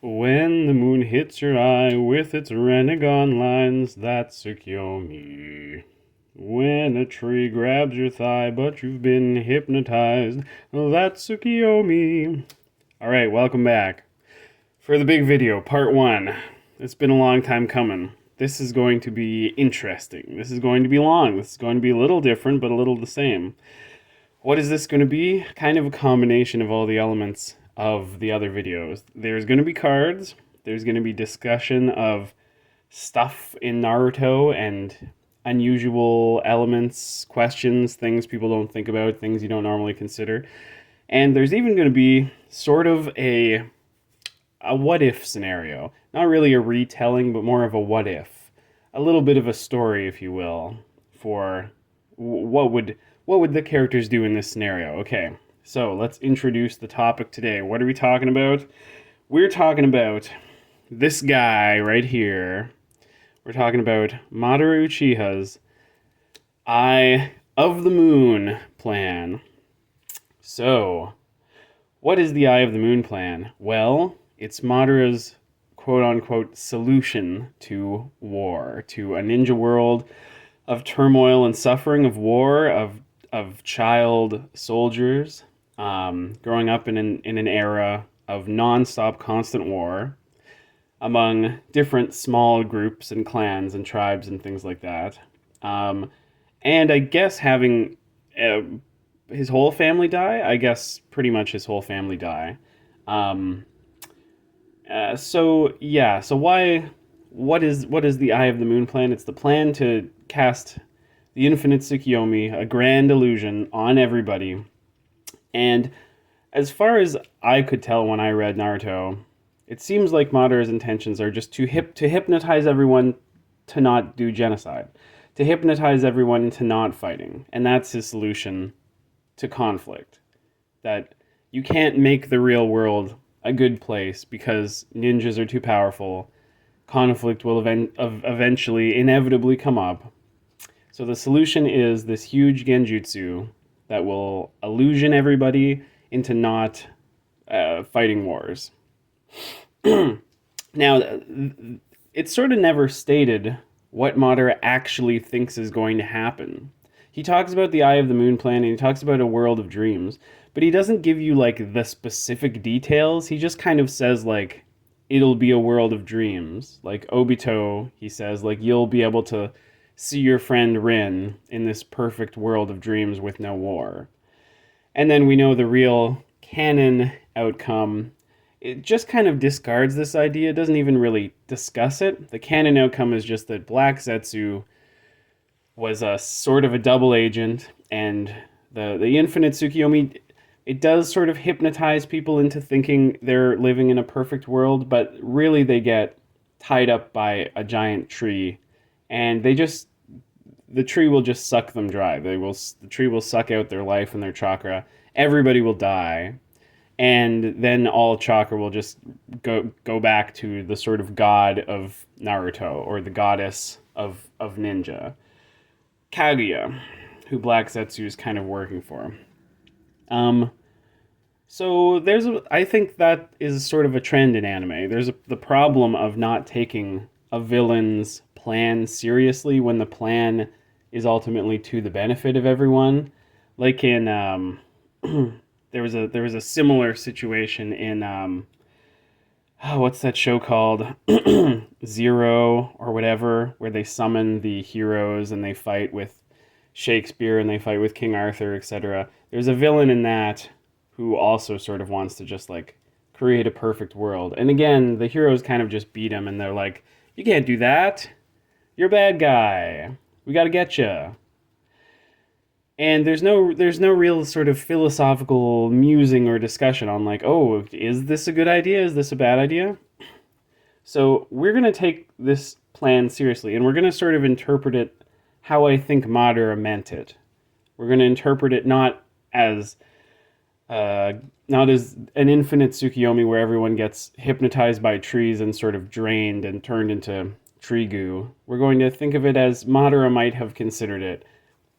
When the moon hits your eye with its renegon lines, that's Tsukiyomi. When a tree grabs your thigh but you've been hypnotized, that's Tsukiyomi. Alright, welcome back. For the big video, part 1. It's been a long time coming. This is going to be interesting. This is going to be long. This is going to be a little different, but a little the same. What is this going to be? Kind of a combination of all the elements of the other videos. There's going to be cards. There's going to be discussion of stuff in Naruto and unusual elements, questions, things people don't think about, things you don't normally consider. And there's even going to be sort of a what if scenario. Not really a retelling, but more of a what if. A little bit of a story, if you will, for what would the characters do in this scenario. Okay, so let's introduce the topic today. What are we talking about? We're talking about this guy right here. We're talking about Madara Uchiha's Eye of the Moon plan. So, what is the Eye of the Moon plan? Well, it's Madara's quote-unquote solution to war, to a ninja world of turmoil and suffering, of war, of child soldiers, growing up in an era of non-stop constant war among different small groups and clans and tribes and things like that. And I guess having his whole family die, I guess pretty much his whole family die. So what is the Eye of the Moon plan? It's the plan to cast the infinite Tsukiyomi, a grand illusion, on everybody. And as far as I could tell when I read Naruto, it seems like Madara's intentions are just to hypnotize everyone to not do genocide, to hypnotize everyone into not fighting. And that's his solution to conflict. That you can't make the real world a good place because ninjas are too powerful. Conflict will eventually, inevitably come up. So the solution is this huge genjutsu that will illusion everybody into not fighting wars. Now, it's sort of never stated what Madara actually thinks is going to happen. He talks about the Eye of the Moon plan and he talks about a world of dreams, but he doesn't give you like the specific details. He just kind of says like it'll be a world of dreams. Like Obito, he says like you'll be able to see your friend Rin in this perfect world of dreams with no war. And then we know the real canon outcome. It just kind of discards this idea. It doesn't even really discuss it. The canon outcome is just that Black Zetsu was a sort of a double agent, and the infinite Tsukiyomi, it does sort of hypnotize people into thinking they're living in a perfect world, but really they get tied up by a giant tree, and the tree will just suck them dry. The tree will suck out their life and their chakra. Everybody will die, and then all chakra will just go back to the sort of god of Naruto, or the goddess of ninja, Kaguya, who Black Zetsu is kind of working for. So I think that is sort of a trend in anime. There's the problem of not taking a villain's plan seriously when the plan is ultimately to the benefit of everyone. Like in there was a similar situation in what's that show called? Zero or whatever, where they summon the heroes and they fight with Shakespeare and they fight with King Arthur, etc. There's a villain in that who also sort of wants to just like create a perfect world. And again, the heroes kind of just beat him and they're like, "You can't do that. You're a bad guy. We got to get you." And there's no real sort of philosophical musing or discussion on like, "Oh, is this a good idea? Is this a bad idea?" So we're going to take this plan seriously, and we're going to sort of interpret it how I think Madara meant it. We're going to interpret it not as an infinite Tsukiyomi where everyone gets hypnotized by trees and sort of drained and turned into tree goo. We're going to think of it as Madara might have considered it,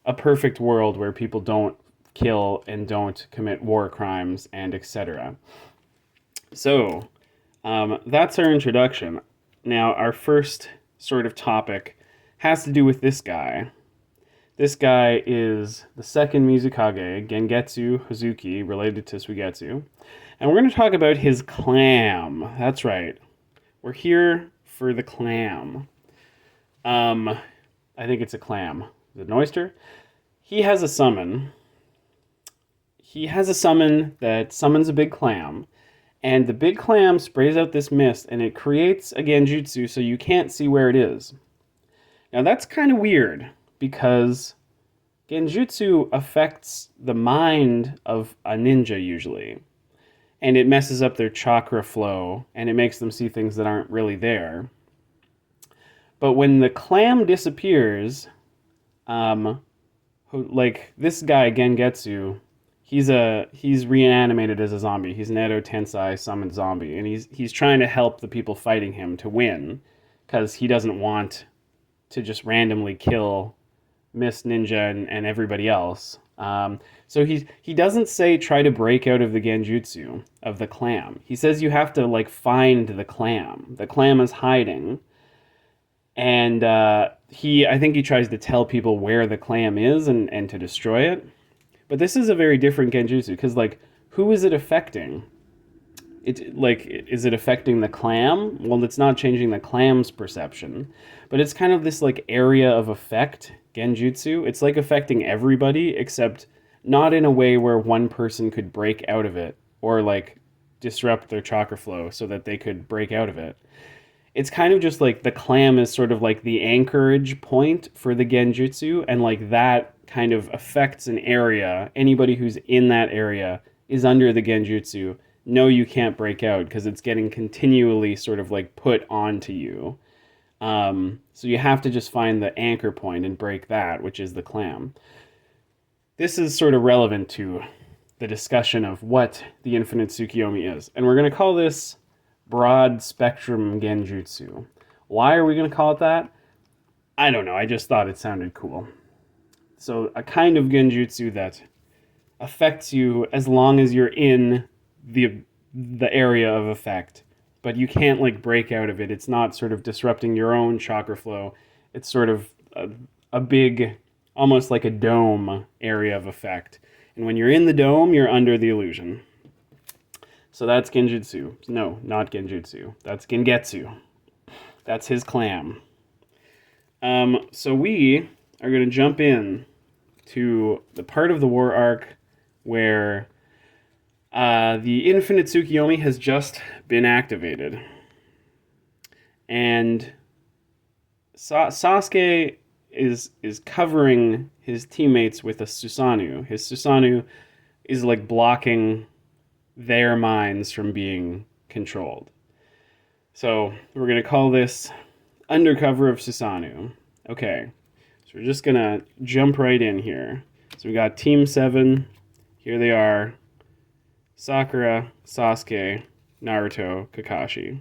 a perfect world where people don't kill and don't commit war crimes and etc. So, That's our introduction. Now, our first sort of topic has to do with this guy. This guy is the second Mizukage, Gengetsu Hazuki, related to Suigetsu. And we're going to talk about his clam. That's right. We're here for the clam. I think it's a clam. Is it an oyster? He has a summon. He has a summon that summons a big clam. And the big clam sprays out this mist, and it creates a genjutsu so you can't see where it is. Now that's kind of weird, because genjutsu affects the mind of a ninja usually. And it messes up their chakra flow, and it makes them see things that aren't really there. But when the clam disappears, like this guy, Gengetsu, he's reanimated as a zombie. He's an Edo Tensei summoned zombie, and he's trying to help the people fighting him to win, because he doesn't want to just randomly kill Miss Ninja and everybody else. So he doesn't say try to break out of the genjutsu of the clam. He says you have to like find the clam. The clam is hiding, and I think he tries to tell people where the clam is and to destroy it. But this is a very different genjutsu, because like, who is it affecting? Is it affecting the clam? Well, it's not changing the clam's perception, but it's kind of this like area of effect genjutsu. It's like affecting everybody, except not in a way where one person could break out of it or like disrupt their chakra flow so that they could break out of it. It's kind of just like the clam is sort of like the anchorage point for the genjutsu, and like that kind of affects an area. Anybody who's in that area is under the genjutsu. No, you can't break out, because it's getting continually sort of like put onto you. So you have to just find the anchor point and break that, which is the clam. This is sort of relevant to the discussion of what the infinite Tsukiyomi is. And we're going to call this broad spectrum genjutsu. Why are we going to call it that? I don't know. I just thought it sounded cool. So a kind of genjutsu that affects you as long as you're in the area of effect, but you can't like break out of it. It's not sort of disrupting your own chakra flow. It's sort of a big, almost like a dome area of effect. And when you're in the dome, you're under the illusion. So that's genjutsu. No, not genjutsu. That's gengetsu. That's his clam. So we are going to jump in to the part of the war arc where the infinite Tsukiyomi has just been activated. And Sasuke is covering his teammates with a Susanoo. His Susanoo is like blocking their minds from being controlled. So we're going to call this Undercover of Susanoo. Okay, so we're just going to jump right in here. So we got Team 7. Here they are. Sakura, Sasuke, Naruto, Kakashi.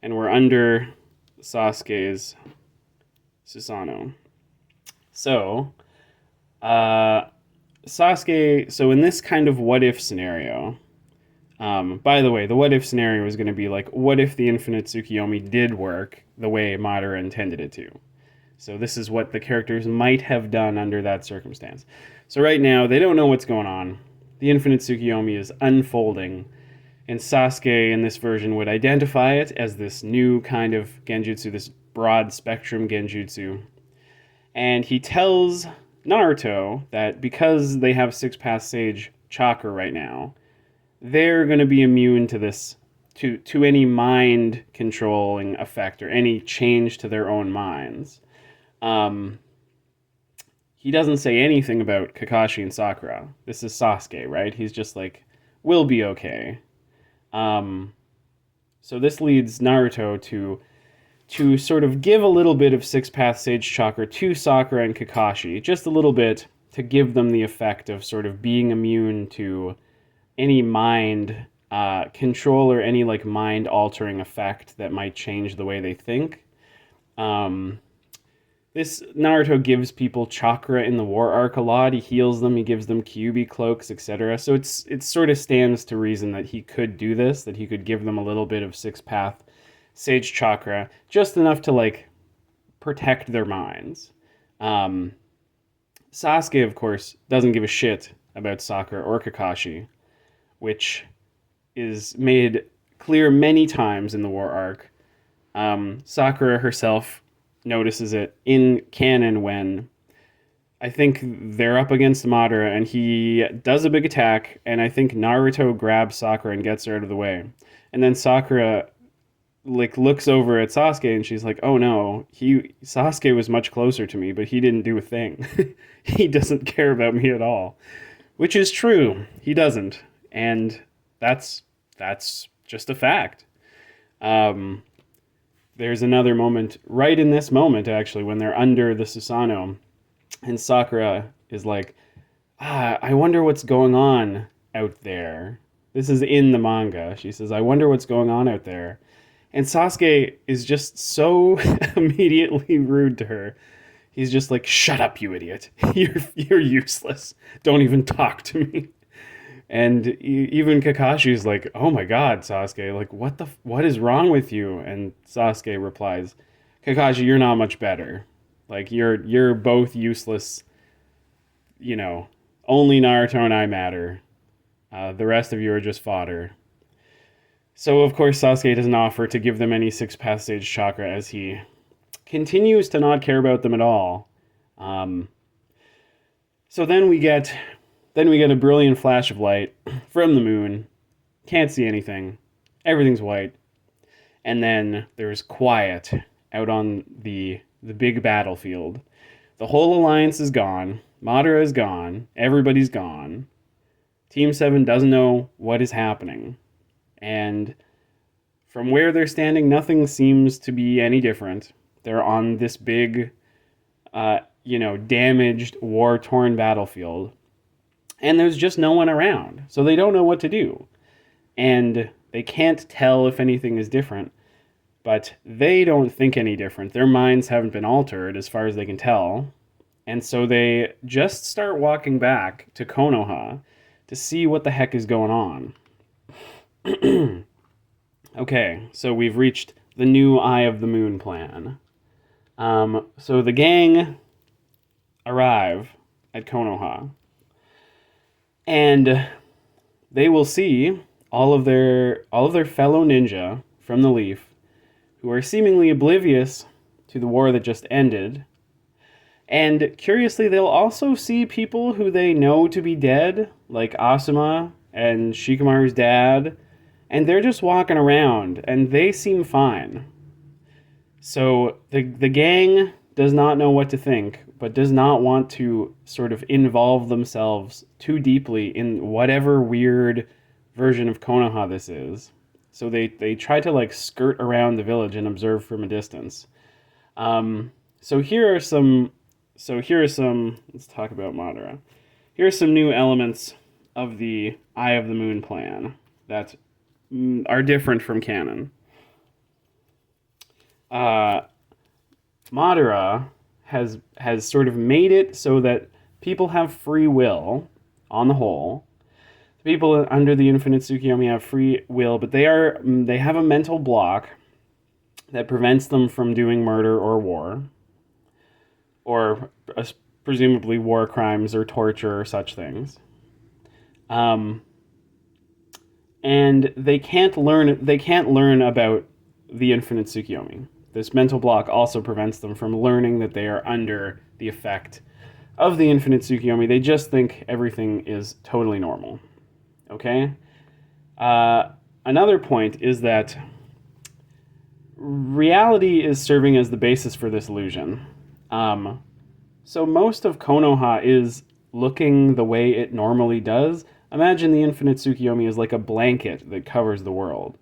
And we're under Sasuke's Susanoo. So, Sasuke, so in this kind of what-if scenario, by the way, the what-if scenario is going to be like, what if the infinite Tsukiyomi did work the way Madara intended it to? So this is what the characters might have done under that circumstance. So right now, they don't know what's going on. The infinite Tsukiyomi is unfolding, and Sasuke in this version would identify it as this new kind of genjutsu, this broad spectrum genjutsu. And he tells Naruto that because they have Six Path Sage chakra right now, they're going to be immune to this, to any mind controlling effect or any change to their own minds. He doesn't say anything about Kakashi and Sakura. This is Sasuke, right? He's just like, we'll be okay. So this leads Naruto to sort of give a little bit of Six Path Sage chakra to Sakura and Kakashi, just a little bit, to give them the effect of sort of being immune to any mind control or any like mind altering effect that might change the way they think. this Naruto gives people chakra in the war arc a lot. He heals them, he gives them Kyuubi cloaks, etc. So it sort of stands to reason that he could do this, that he could give them a little bit of six path sage chakra, just enough to like protect their minds. Um, Sasuke, of course, doesn't give a shit about Sakura or Kakashi, which is made clear many times in the war arc. Sakura herself notices it in canon when I think they're up against Madara and he does a big attack, and I think Naruto grabs Sakura and gets her out of the way. And then Sakura like looks over at Sasuke and she's like, "Oh no, Sasuke was much closer to me, but he didn't do a thing. He doesn't care about me at all." Which is true. He doesn't. And that's just a fact. Um, there's another moment right in this moment actually when they're under the Susanoo and Sakura is like, I wonder what's going on out there. This is in the manga. She says, "I wonder what's going on out there." And Sasuke is just so immediately rude to her. He's just like, "Shut up, you idiot. You're useless. Don't even talk to me." And even Kakashi's like, "Oh my god, Sasuke, like what is wrong with you?" And Sasuke replies, "Kakashi, you're not much better. Like you're both useless. You know, only Naruto and I matter. The rest of you are just fodder." So of course Sasuke doesn't offer to give them any six path sage chakra as he continues to not care about them at all. Um, so then we get a brilliant flash of light from the moon. Can't see anything. Everything's white. And then there's quiet out on the big battlefield. The whole alliance is gone. Madara is gone. Everybody's gone. Team 7 doesn't know what is happening. And from where they're standing, nothing seems to be any different. They're on this big, damaged, war-torn battlefield. And there's just no one around. So they don't know what to do. And they can't tell if anything is different. But they don't think any different. Their minds haven't been altered as far as they can tell. And so they just start walking back to Konoha to see what the heck is going on. Okay, so we've reached the new Eye of the Moon plan. So the gang arrive at Konoha, and they will see all of their fellow ninja from the Leaf, who are seemingly oblivious to the war that just ended. And curiously, they'll also see people who they know to be dead, like Asuma and Shikamaru's dad, and they're just walking around, and they seem fine. So the gang does not know what to think, but does not want to sort of involve themselves too deeply in whatever weird version of Konoha this is. So they try to like skirt around the village and observe from a distance. So here are some. Let's talk about Madara. Here are some new elements of the Eye of the Moon plan that are different from canon. Madara has sort of made it so that people have free will on the whole. People under the infinite Tsukiyomi have free will, but they have a mental block that prevents them from doing murder or war, or presumably war crimes or torture or such things. And they can't learn about the infinite Tsukiyomi. This mental block also prevents them from learning that they are under the effect of the infinite Tsukiyomi. They just think everything is totally normal. Okay? Another point is that reality is serving as the basis for this illusion. So most of Konoha is looking the way it normally does. Imagine the infinite Tsukiyomi is like a blanket that covers the world.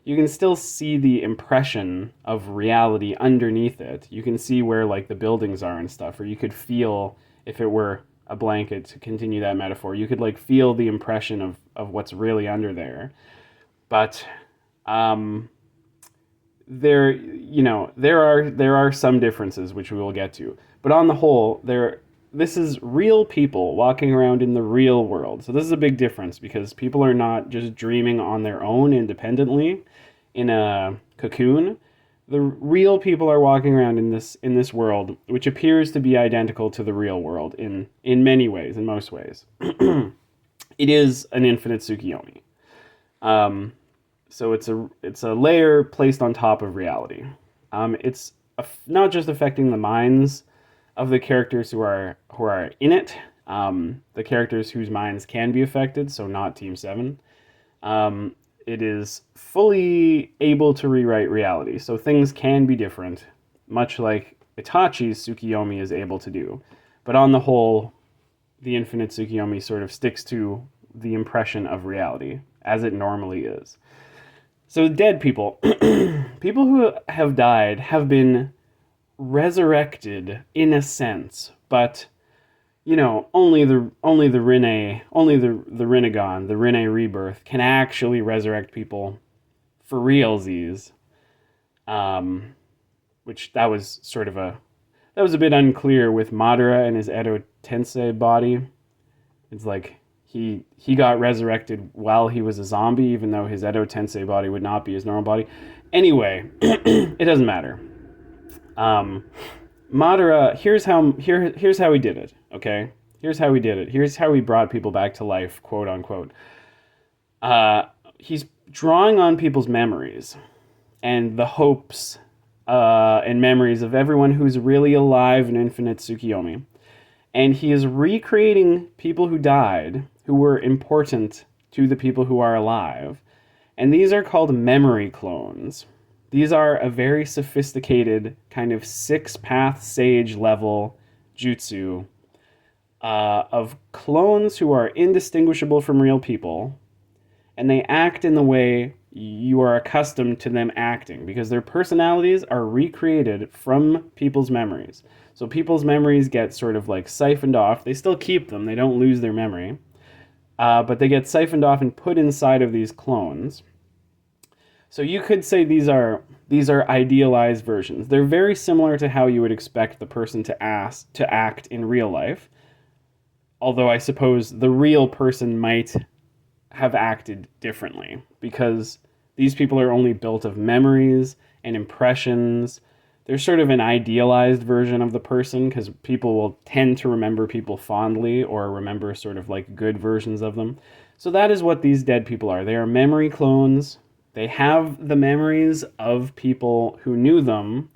You can still see the impression of reality underneath it. You can see where like the buildings are and stuff, or you could feel, if it were a blanket, to continue that metaphor, you could like feel the impression of what's really under there. But there are some differences which we will get to, but on the whole, this is real people walking around in the real world. So this is a big difference because people are not just dreaming on their own independently in a cocoon. The real people are walking around in this world, which appears to be identical to the real world in many ways, in most ways. It is an infinite Tsukiyomi. So it's a layer placed on top of reality. It's not just affecting the minds of the characters who are in it, the characters whose minds can be affected, so not Team 7. It is fully able to rewrite reality, so things can be different, much like Itachi's Tsukiyomi is able to do. But on the whole, the infinite Tsukiyomi sort of sticks to the impression of reality, as it normally is. So dead people, people who have died, have been resurrected in a sense, but only the Rinnegan, the Rinne rebirth can actually resurrect people for realsies. Which that was a bit unclear with Madara and his Edo Tensei body. It's like he got resurrected while he was a zombie, even though his Edo Tensei body would not be his normal body. Anyway, it doesn't matter. Madara, here's how he did it, okay? Here's how he did it. Here's how he brought people back to life, quote unquote. He's drawing on people's memories and the hopes and memories of everyone who's really alive in Infinite Tsukiyomi. And he is recreating people who died, who were important to the people who are alive. And these are called memory clones. These are a very sophisticated kind of 6-path sage level jutsu of clones who are indistinguishable from real people, and they act in the way you are accustomed to them acting because their personalities are recreated from people's memories. So people's memories get sort of like siphoned off. They still keep them. They don't lose their memory. But they get siphoned off and put inside of these clones. So you could say these are idealized versions. They're very similar to how you would expect the person to act in real life. Although I suppose the real person might have acted differently because these people are only built of memories and impressions. They're sort of an idealized version of the person because people will tend to remember people fondly or remember sort of like good versions of them. So that is what these dead people are. They are memory clones. They have the memories of people who knew them,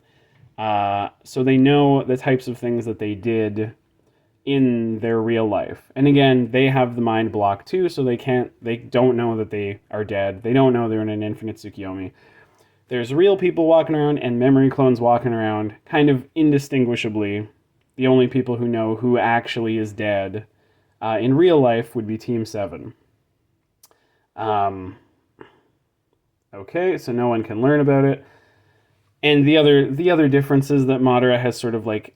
so they know the types of things that they did in their real life. And again, they have the mind block too, so they don't know that they are dead. They don't know they're in an infinite Tsukiyomi. There's real people walking around and memory clones walking around, kind of indistinguishably. The only people who know who actually is dead in real life would be Team 7. Okay, so no one can learn about it. And the other differences that Madara has sort of like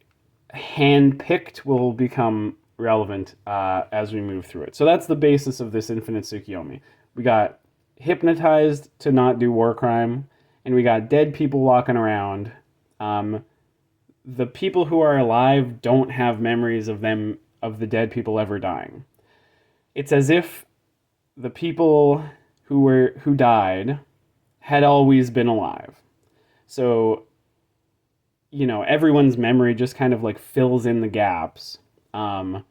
hand-picked will become relevant as we move through it. So that's the basis of this infinite Tsukiyomi. We got hypnotized to not do war crime, and we got dead people walking around. The people who are alive don't have memories of the dead people ever dying. It's as if the people who died had always been alive. So, everyone's memory just kind of like fills in the gaps. If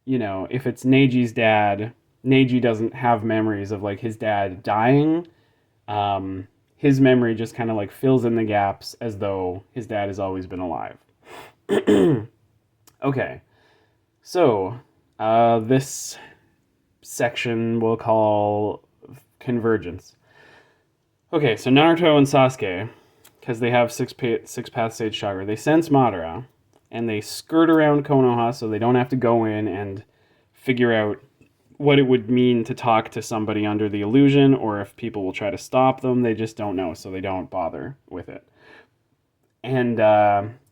it's Neiji's dad, Neiji doesn't have memories of like his dad dying. His memory just kind of like fills in the gaps as though his dad has always been alive. Okay, so this section we'll call Convergence. Okay, so Naruto and Sasuke, because they have six path sage chakra, they sense Madara, and they skirt around Konoha so they don't have to go in and figure out what it would mean to talk to somebody under the illusion, or if people will try to stop them. They just don't know, so they don't bother with it. And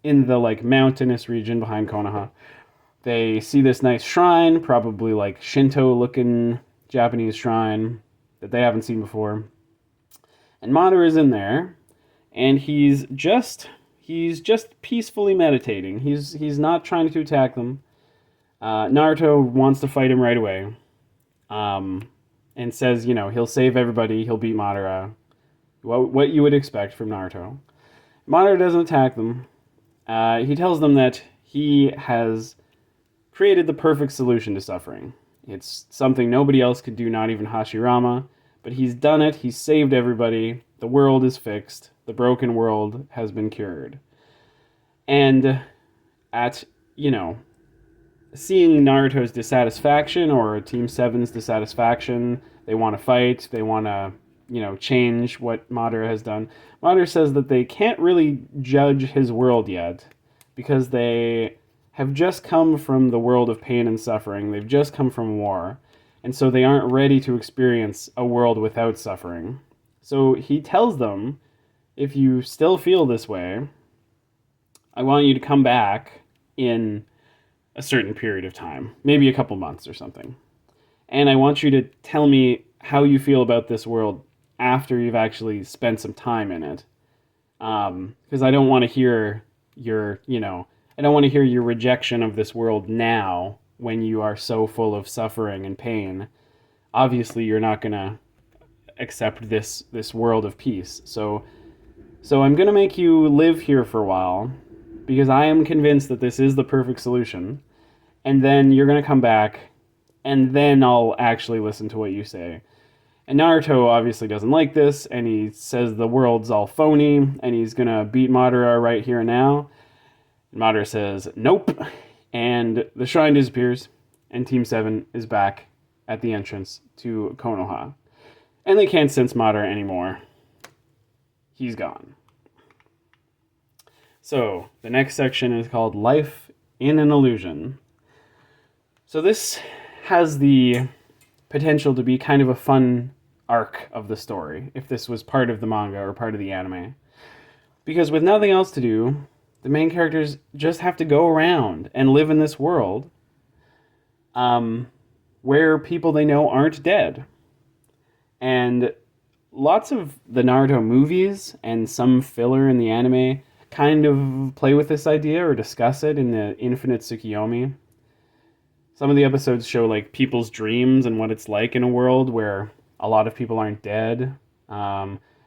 in the like mountainous region behind Konoha, they see this nice shrine, probably like Shinto-looking Japanese shrine that they haven't seen before. And Madara is in there, and he's just peacefully meditating. He's not trying to attack them. Naruto wants to fight him right away, and says, he'll save everybody, he'll beat Madara. What you would expect from Naruto. Madara doesn't attack them. He tells them that he has created the perfect solution to suffering. It's something nobody else could do, not even Hashirama, but he's done it, he's saved everybody, the world is fixed, the broken world has been cured. And at, seeing Naruto's dissatisfaction, or Team 7's dissatisfaction, they want to fight, they want to, change what Madara has done. Madara says that they can't really judge his world yet, because they have just come from the world of pain and suffering. They've just come from war, and so they aren't ready to experience a world without suffering. So he tells them, if you still feel this way, I want you to come back in a certain period of time, maybe a couple months or something. And I want you to tell me how you feel about this world after you've actually spent some time in it. Because I don't want to hear I don't want to hear your rejection of this world now when you are so full of suffering and pain. Obviously, you're not going to accept this world of peace. So I'm going to make you live here for a while, because I am convinced that this is the perfect solution. And then you're going to come back, and then I'll actually listen to what you say. And Naruto obviously doesn't like this, and he says the world's all phony, and he's going to beat Madara right here and now. And Madara says, nope, and the shrine disappears, and Team 7 is back at the entrance to Konoha. And they can't sense Madara anymore. He's gone. So, the next section is called Life in an Illusion. So this has the potential to be kind of a fun arc of the story, if this was part of the manga or part of the anime. Because with nothing else to do, the main characters just have to go around and live in this world where people they know aren't dead. And lots of the Naruto movies and some filler in the anime kind of play with this idea or discuss it in the Infinite Tsukiyomi. Some of the episodes show like people's dreams and what it's like in a world where a lot of people aren't dead.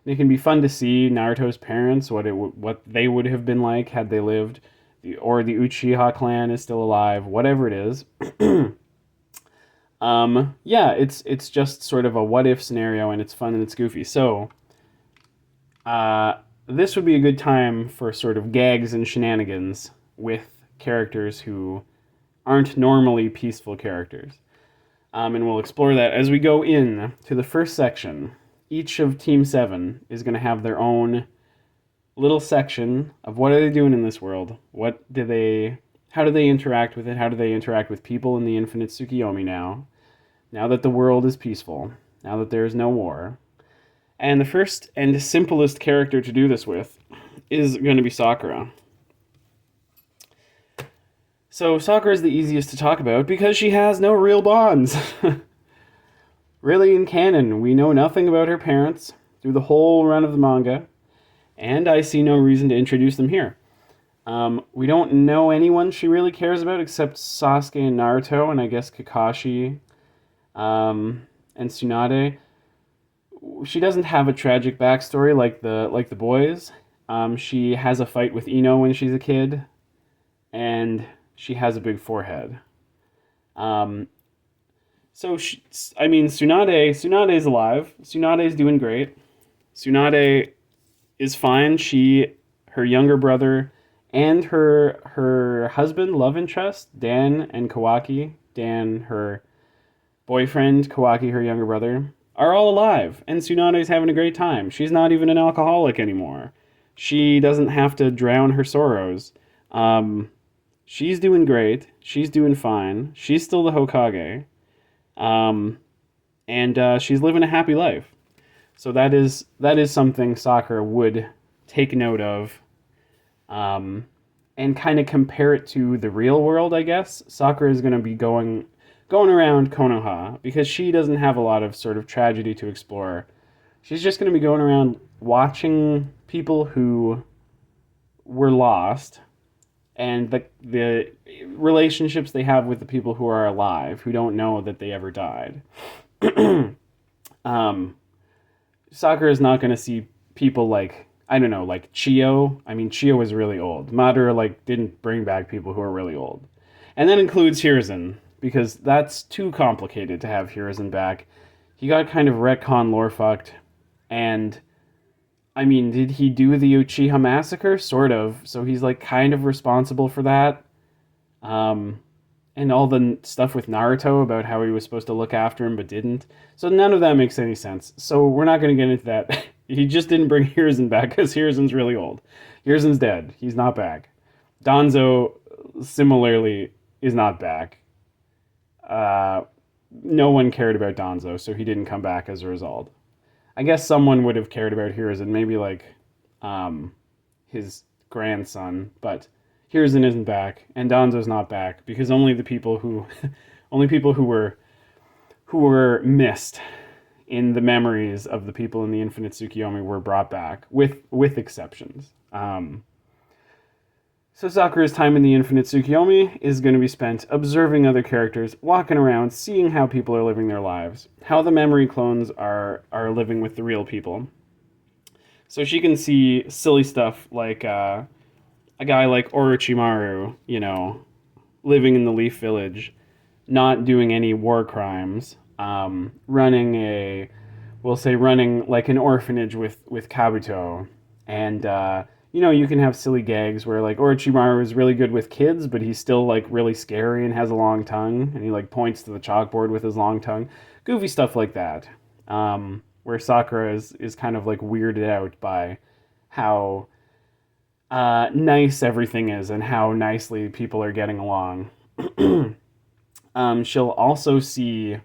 It can be fun to see Naruto's parents, what they would have been like had they lived, or the Uchiha clan is still alive, whatever it is. It's just sort of a what if scenario, and it's fun and it's goofy. So this would be a good time for sort of gags and shenanigans with characters who aren't normally peaceful characters. And we'll explore that as we go in to the first section. Each of Team 7 is going to have their own little section of what are they doing in this world? How do they interact with it? How do they interact with people in the Infinite Tsukiyomi now that the world is peaceful, now that there is no war? And the first and simplest character to do this with is going to be Sakura. So Sakura is the easiest to talk about because she has no real bonds. Really, in canon, we know nothing about her parents through the whole run of the manga, and I see no reason to introduce them here. We don't know anyone she really cares about except Sasuke and Naruto, and I guess Kakashi and Tsunade. She doesn't have a tragic backstory like the boys. She has a fight with Ino when she's a kid, and she has a big forehead. Tsunade is alive. Tsunade is doing great. Tsunade is fine. Her younger brother, and her husband, love interest, Dan and Kawaki, Dan, her boyfriend, Kawaki, her younger brother, are all alive. And Tsunade's having a great time. She's not even an alcoholic anymore. She doesn't have to drown her sorrows. She's doing great. She's doing fine. She's still the Hokage. And she's living a happy life. So that is something Sakura would take note of, and kind of compare it to the real world, I guess. Sakura is going to be going around Konoha because she doesn't have a lot of sort of tragedy to explore. She's just going to be going around watching people who were lost and the relationships they have with the people who are alive, who don't know that they ever died. um, Sakura is not going to see people like, I don't know, like Chio. I mean, Chio was really old. Madara, like, didn't bring back people who are really old. And that includes Hiruzen, because that's too complicated to have Hiruzen back. He got kind of retcon lore fucked, and I mean, did he do the Uchiha massacre? Sort of. So he's like kind of responsible for that. Um, and all the stuff with Naruto about how he was supposed to look after him but didn't. So none of that makes any sense. So we're not going to get into that. He just didn't bring Hiruzen back because Hiruzen's really old. Hiruzen's dead. He's not back. Danzo, similarly, is not back. No one cared about Danzo, so he didn't come back as a result. I guess someone would have cared about Hiruzen, maybe like his grandson, but Hiruzen isn't back, and Danzo's not back because only people who were missed in the memories of the people in the Infinite Tsukiyomi were brought back, with exceptions. So Sakura's time in the Infinite Tsukiyomi is going to be spent observing other characters, walking around, seeing how people are living their lives, how the memory clones are living with the real people. So she can see silly stuff like a guy like Orochimaru, living in the Leaf Village, not doing any war crimes, running like an orphanage with Kabuto, and you can have silly gags where like Orochimaru is really good with kids, but he's still like really scary and has a long tongue, and he like points to the chalkboard with his long tongue. Goofy stuff like that, where Sakura is kind of like weirded out by how nice everything is and how nicely people are getting along. She'll also see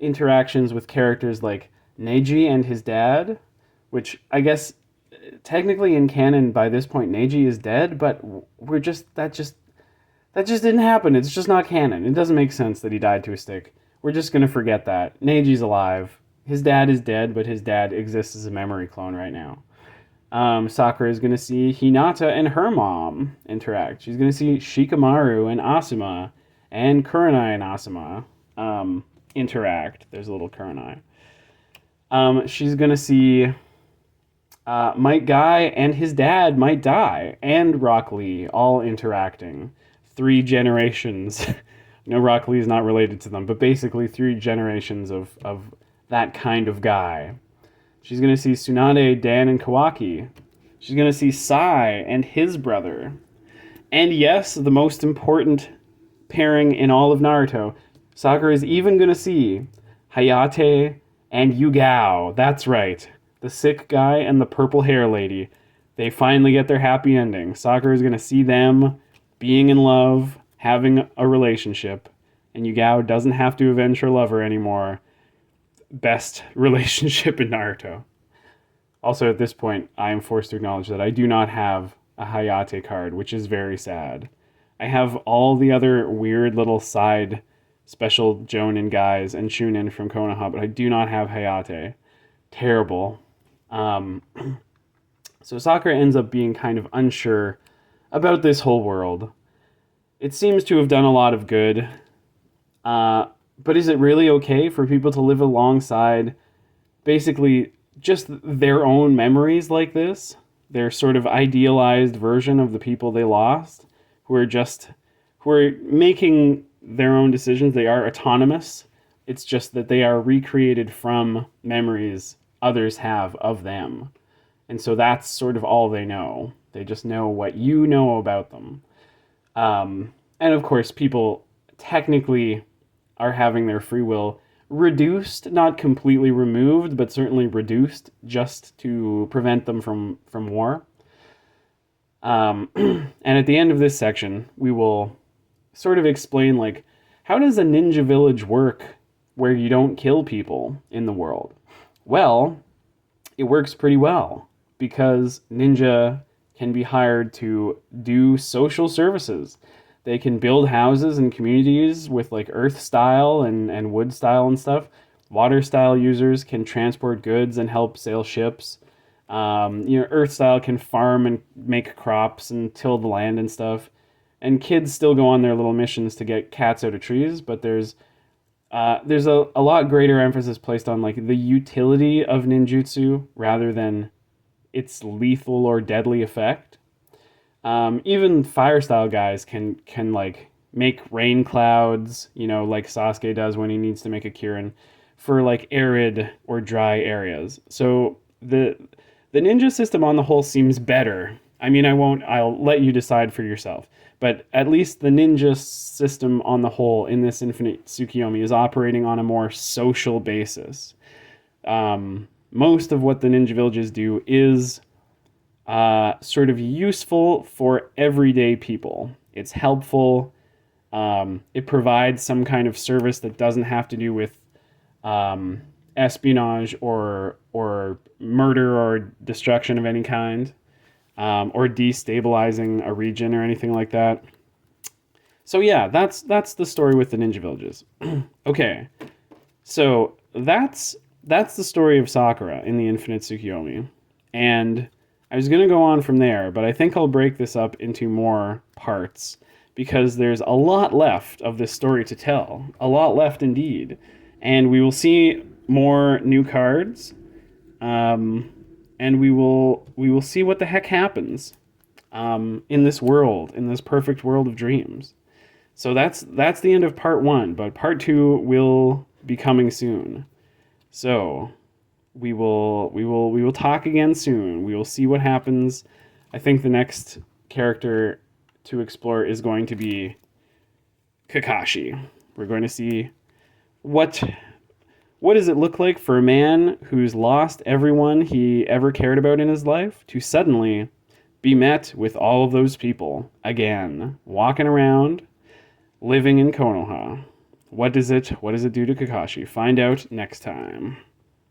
interactions with characters like Neji and his dad, which I guess technically in canon by this point Neji is dead, but that just didn't happen. It's just not canon. It doesn't make sense that he died to a stick. We're just gonna forget that. Neji's alive. His dad is dead, but his dad exists as a memory clone right now. Sakura is gonna see Hinata and her mom interact. She's gonna see Shikamaru and Asuma and Kurenai and Asuma interact. There's a little Kurenai. She's gonna see Might Guy and his dad, Might Die, and Rock Lee all interacting. 3 generations. No, Rock Lee is not related to them, but basically 3 generations of that kind of guy. She's going to see Tsunade, Dan, and Kawaki. She's going to see Sai and his brother. And yes, the most important pairing in all of Naruto, Sakura is even going to see Hayate and Yugao. That's right. The sick guy and the purple hair lady. They finally get their happy ending. Sakura is going to see them being in love, having a relationship, and Yugao doesn't have to avenge her lover anymore. Best relationship in Naruto. Also, at this point, I am forced to acknowledge that I do not have a Hayate card, which is very sad. I have all the other weird little side special Jonin guys and Shunin from Konoha, but I do not have Hayate. Terrible. So Sakura ends up being kind of unsure about this whole world. It seems to have done a lot of good, but is it really okay for people to live alongside basically just their own memories like this? Their sort of idealized version of the people they lost, who are making their own decisions. They are autonomous. It's just that they are recreated from memories others have of them. And so that's sort of all they know. They just know what you know about them. And of course, people technically are having their free will reduced, not completely removed, but certainly reduced just to prevent them from war. And at the end of this section, we will sort of explain, like, how does a ninja village work where you don't kill people in the world? Well, it works pretty well because ninja can be hired to do social services. They can build houses and communities with like earth style and wood style and stuff. Water style users can transport goods and help sail ships. Earth style can farm and make crops and till the land and stuff. And kids still go on their little missions to get cats out of trees, but there's a lot greater emphasis placed on like the utility of ninjutsu rather than its lethal or deadly effect. Even fire style guys can like make rain clouds, like Sasuke does when he needs to make a Kirin for like arid or dry areas. So the ninja system on the whole seems better. I mean, I'll let you decide for yourself. But at least the ninja system on the whole in this Infinite Tsukiyomi is operating on a more social basis. Most of what the ninja villages do is sort of useful for everyday people. It's helpful. It provides some kind of service that doesn't have to do with espionage or murder or destruction of any kind, or destabilizing a region or anything like that. So yeah, that's the story with the ninja villages. Okay, so that's the story of Sakura in the Infinite Tsukiyomi, and I was gonna go on from there, but I think I'll break this up into more parts because there's a lot left of this story to tell, a lot left indeed, and we will see more new cards, and we will see what the heck happens in this world, in this perfect world of dreams. So that's the end of part 1, but part 2 will be coming soon. So we will talk again soon. We will see what happens. I think the next character to explore is going to be Kakashi. We're going to see what does it look like for a man who's lost everyone he ever cared about in his life to suddenly be met with all of those people again, walking around, living in Konoha. What does it do to Kakashi? Find out next time.